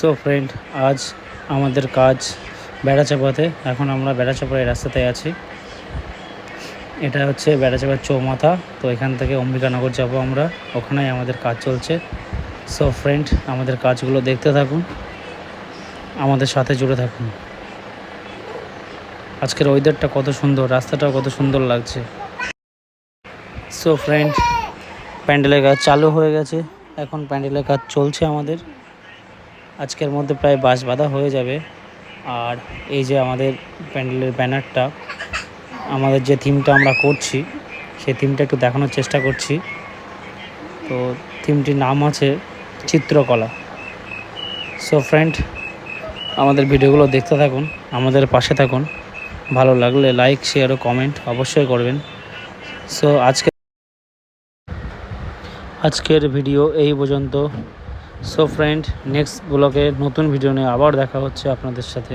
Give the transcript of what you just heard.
So friend, আজ আমাদের কাজ বেড়াচাপাতে। এখন আমরা বেড়াচাপার এই রাস্তাতে আছি। এটা হচ্ছে বেড়াচাপার চৌমাথা। তো এখান থেকে অম্বিকানগর যাব আমরা, ওখানেই আমাদের কাজ চলছে। সো ফ্রেন্ড, আমাদের কাজগুলো দেখতে থাকুন, আমাদের সাথে জুড়ে থাকুন। আজকের ওয়েদারটা কত সুন্দর, রাস্তাটাও কত সুন্দর লাগছে। সো ফ্রেন্ড, প্যান্ডেলের কাজ চালু হয়ে গেছে, এখন প্যান্ডেলের কাজ চলছে আমাদের। আজকের মধ্যে প্রায় বাঁশ বাঁধা হয়ে যাবে। আর এই যে আমাদের প্যান্ডেলের ব্যানারটা, আমাদের যে থিমটা আমরা করছি সেই থিমটা একটু দেখানোর চেষ্টা করছি। তো থিমটির নাম আছে চিত্রকলা। সো ফ্রেন্ড, আমাদের ভিডিওগুলো দেখতে থাকুন, আমাদের পাশে থাকুন। ভালো লাগলে লাইক, শেয়ার ও কমেন্ট অবশ্যই করবেন। সো আজকের ভিডিও এই পর্যন্ত। সো ফ্রেন্ড, নেক্সট ব্লগে নতুন ভিডিও নিয়ে আবার দেখা হচ্ছে আপনাদের সাথে।